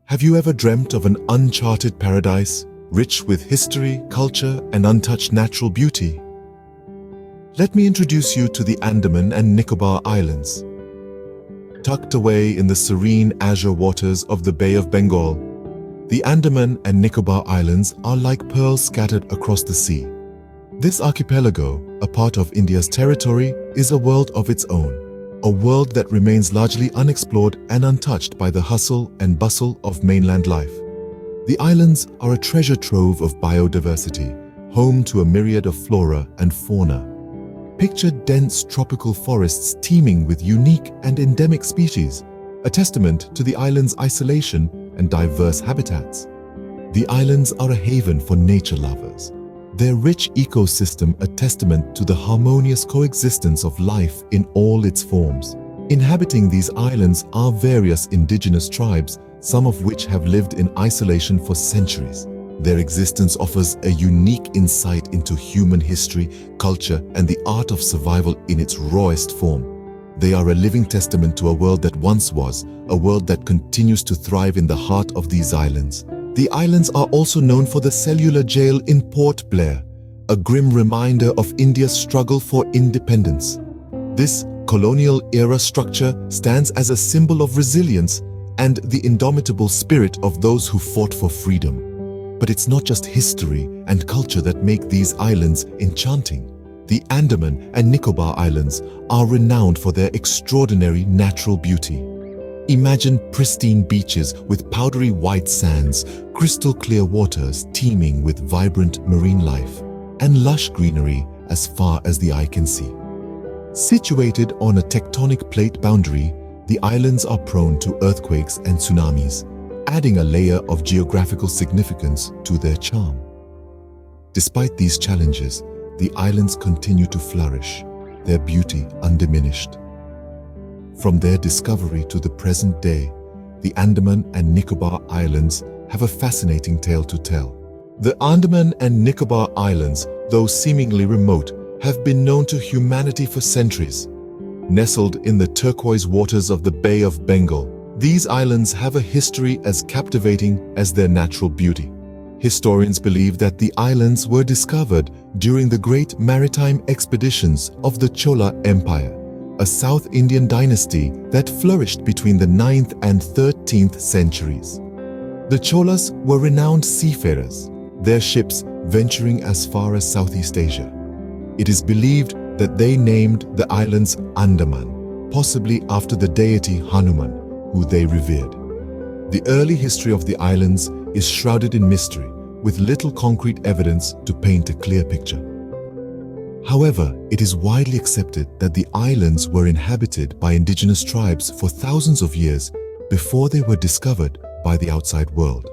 Have you ever dreamt of an uncharted paradise, rich with history, culture, and untouched natural beauty? Let me introduce you to the Andaman and Nicobar Islands. Tucked away in the serene azure waters of the Bay of Bengal, the Andaman and Nicobar Islands are like pearls scattered across the sea. This archipelago, a part of India's territory, is a world of its own. A world that remains largely unexplored and untouched by the hustle and bustle of mainland life. The islands are a treasure trove of biodiversity, home to a myriad of flora and fauna. Picture dense tropical forests teeming with unique and endemic species, a testament to the island's isolation and diverse habitats. The islands are a haven for nature lovers. Their rich ecosystem a testament to the harmonious coexistence of life in all its forms. Inhabiting these islands are various indigenous tribes, some of which have lived in isolation for centuries. Their existence offers a unique insight into human history, culture, and the art of survival in its rawest form. They are a living testament to a world that once was, a world that continues to thrive in the heart of these islands. The islands are also known for the Cellular Jail in Port Blair, a grim reminder of India's struggle for independence. This colonial-era structure stands as a symbol of resilience and the indomitable spirit of those who fought for freedom. But it's not just history and culture that make these islands enchanting. The Andaman and Nicobar Islands are renowned for their extraordinary natural beauty. Imagine pristine beaches with powdery white sands, crystal clear waters teeming with vibrant marine life, and lush greenery as far as the eye can see. Situated on a tectonic plate boundary, the islands are prone to earthquakes and tsunamis, adding a layer of geographical significance to their charm. Despite these challenges, the islands continue to flourish, their beauty undiminished. From their discovery to the present day, the Andaman and Nicobar Islands have a fascinating tale to tell. The Andaman and Nicobar Islands, though seemingly remote, have been known to humanity for centuries. Nestled in the turquoise waters of the Bay of Bengal, these islands have a history as captivating as their natural beauty. Historians believe that the islands were discovered during the great maritime expeditions of the Chola Empire, a South Indian dynasty that flourished between the 9th and 13th centuries. The Cholas were renowned seafarers, their ships venturing as far as Southeast Asia. It is believed that they named the islands Andaman, possibly after the deity Hanuman, who they revered. The early history of the islands is shrouded in mystery, with little concrete evidence to paint a clear picture. However, it is widely accepted that the islands were inhabited by indigenous tribes for thousands of years before they were discovered by the outside world.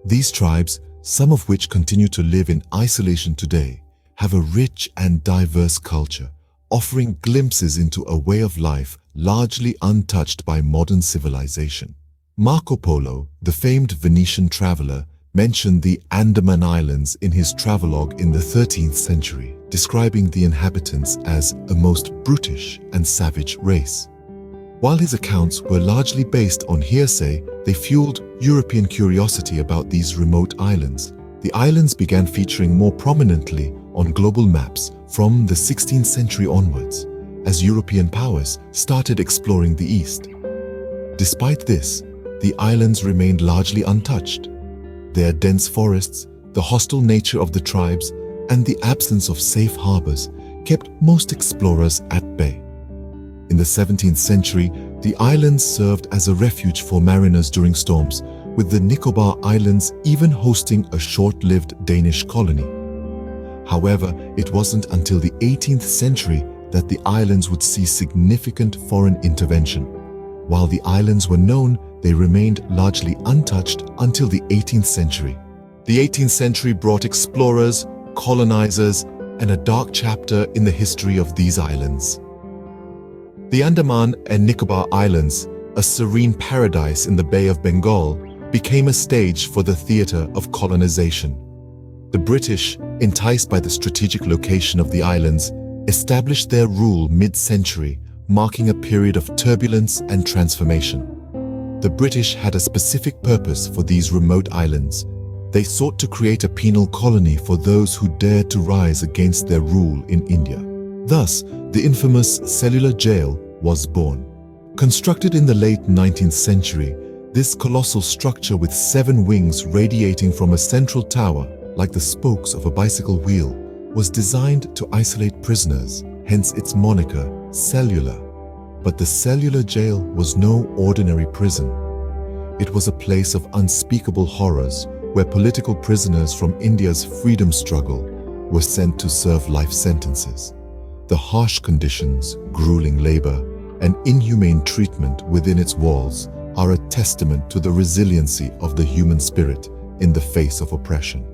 These tribes, some of which continue to live in isolation today, have a rich and diverse culture, offering glimpses into a way of life largely untouched by modern civilization. Marco Polo, the famed Venetian traveler, mentioned the Andaman Islands in his travelogue in the 13th century, describing the inhabitants as a most brutish and savage race. While his accounts were largely based on hearsay, they fueled European curiosity about these remote islands. The islands began featuring more prominently on global maps from the 16th century onwards, as European powers started exploring the East. Despite this, the islands remained largely untouched. Their dense forests, the hostile nature of the tribes, and the absence of safe harbors kept most explorers at bay. In the 17th century, the islands served as a refuge for mariners during storms, with the Nicobar Islands even hosting a short-lived Danish colony. However, it wasn't until the 18th century that the islands would see significant foreign intervention. While the islands were known, they remained largely untouched until the 18th century. The 18th century brought explorers, colonizers, and a dark chapter in the history of these islands. The Andaman and Nicobar Islands, a serene paradise in the Bay of Bengal, became a stage for the theater of colonization. The British, enticed by the strategic location of the islands, established their rule mid-century, marking a period of turbulence and transformation. The British had a specific purpose for these remote islands. They sought to create a penal colony for those who dared to rise against their rule in India. Thus, the infamous Cellular Jail was born. Constructed in the late 19th century, this colossal structure with 7 wings radiating from a central tower, like the spokes of a bicycle wheel, was designed to isolate prisoners, hence its moniker, Cellular. But the Cellular Jail was no ordinary prison. It was a place of unspeakable horrors where political prisoners from India's freedom struggle were sent to serve life sentences. The harsh conditions, grueling labor, and inhumane treatment within its walls are a testament to the resiliency of the human spirit in the face of oppression.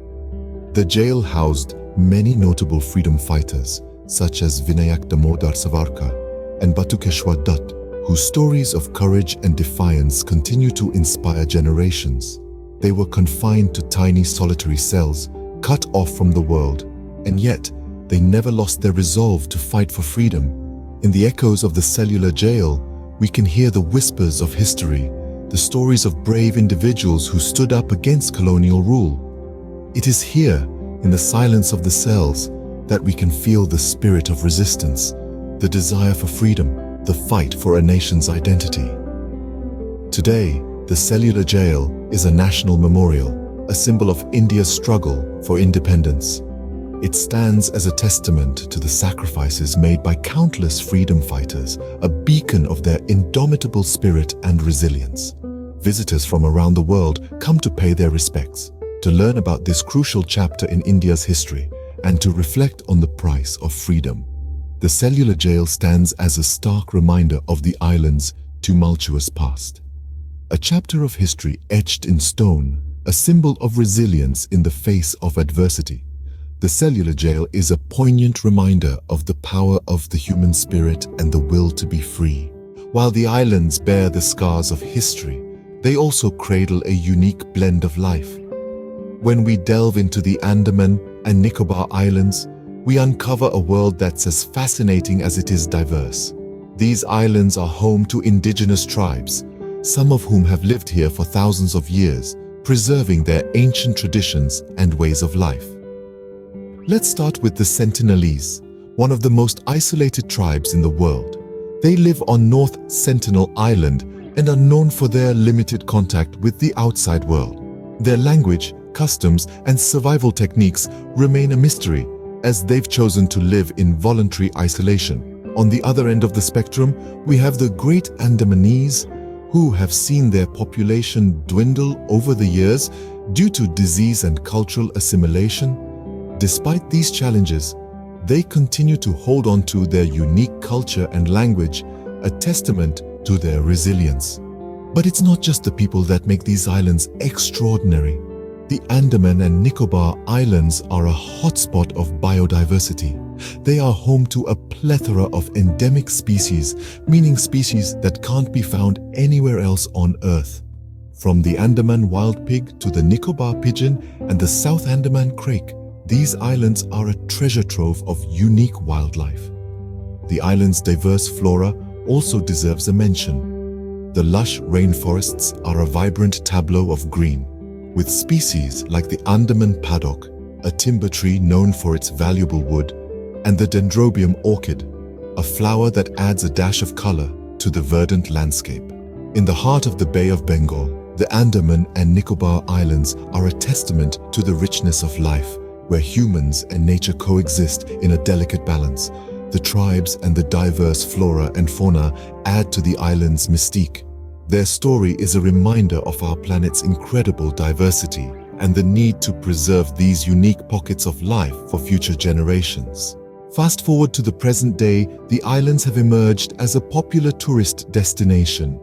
The jail housed many notable freedom fighters, such as Vinayak Damodar Savarkar and Batukeshwar Dutt, whose stories of courage and defiance continue to inspire generations. They were confined to tiny solitary cells, cut off from the world, and yet they never lost their resolve to fight for freedom. In the echoes of the Cellular Jail, we can hear the whispers of history, the stories of brave individuals who stood up against colonial rule. It is here, in the silence of the cells, that we can feel the spirit of resistance, the desire for freedom, the fight for a nation's identity. Today, the Cellular Jail is a national memorial, a symbol of India's struggle for independence. It stands as a testament to the sacrifices made by countless freedom fighters, a beacon of their indomitable spirit and resilience. Visitors from around the world come to pay their respects, to learn about this crucial chapter in India's history, and to reflect on the price of freedom. The Cellular Jail stands as a stark reminder of the island's tumultuous past. A chapter of history etched in stone, a symbol of resilience in the face of adversity. The Cellular Jail is a poignant reminder of the power of the human spirit and the will to be free. While the islands bear the scars of history, they also cradle a unique blend of life. When we delve into the Andaman and Nicobar Islands, we uncover a world that's as fascinating as it is diverse. These islands are home to indigenous tribes, some of whom have lived here for thousands of years, preserving their ancient traditions and ways of life. Let's start with the Sentinelese, one of the most isolated tribes in the world. They live on North Sentinel Island and are known for their limited contact with the outside world. Their language, customs, and survival techniques remain a mystery, as they've chosen to live in voluntary isolation. On the other end of the spectrum, we have the Great Andamanese, who have seen their population dwindle over the years due to disease and cultural assimilation. Despite these challenges, they continue to hold on to their unique culture and language, a testament to their resilience. But it's not just the people that make these islands extraordinary. The Andaman and Nicobar Islands are a hotspot of biodiversity. They are home to a plethora of endemic species, meaning species that can't be found anywhere else on Earth. From the Andaman wild pig to the Nicobar pigeon and the South Andaman crake, these islands are a treasure trove of unique wildlife. The island's diverse flora also deserves a mention. The lush rainforests are a vibrant tableau of green, with species like the Andaman paddock, a timber tree known for its valuable wood, and the Dendrobium orchid, a flower that adds a dash of color to the verdant landscape. In the heart of the Bay of Bengal, the Andaman and Nicobar Islands are a testament to the richness of life, where humans and nature coexist in a delicate balance. The tribes and the diverse flora and fauna add to the island's mystique. Their story is a reminder of our planet's incredible diversity and the need to preserve these unique pockets of life for future generations. Fast forward to the present day, the islands have emerged as a popular tourist destination.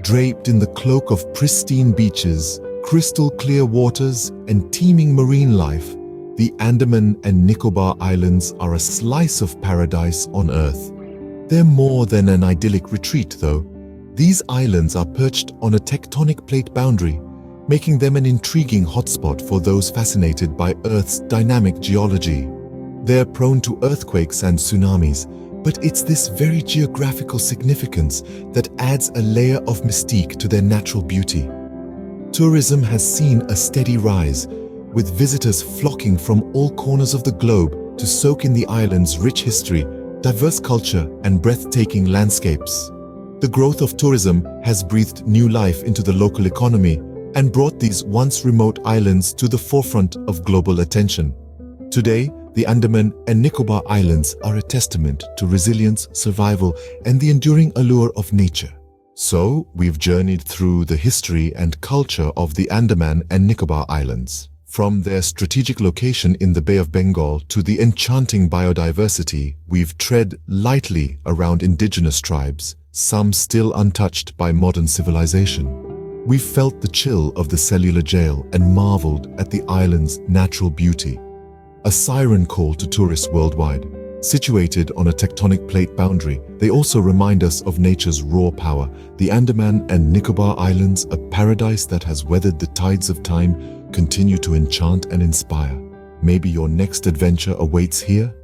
Draped in the cloak of pristine beaches, crystal clear waters, and teeming marine life, the Andaman and Nicobar Islands are a slice of paradise on Earth. They're more than an idyllic retreat, though. These islands are perched on a tectonic plate boundary, making them an intriguing hotspot for those fascinated by Earth's dynamic geology. They're prone to earthquakes and tsunamis, But it's this very geographical significance that adds a layer of mystique to their natural beauty. Tourism has seen a steady rise, with visitors flocking from all corners of the globe to soak in the island's rich history, diverse culture, and breathtaking landscapes. The growth of tourism has breathed new life into the local economy and brought these once remote islands to the forefront of global attention. Today, the Andaman and Nicobar Islands are a testament to resilience, survival, and the enduring allure of nature. So, we've journeyed through the history and culture of the Andaman and Nicobar Islands. From their strategic location in the Bay of Bengal to the enchanting biodiversity, we've tread lightly around indigenous tribes, some still untouched by modern civilization. We've felt the chill of the Cellular Jail and marveled at the island's natural beauty. A siren call to tourists worldwide. Situated on a tectonic plate boundary, they also remind us of nature's raw power. The Andaman and Nicobar Islands, a paradise that has weathered the tides of time, continue to enchant and inspire. Maybe your next adventure awaits here?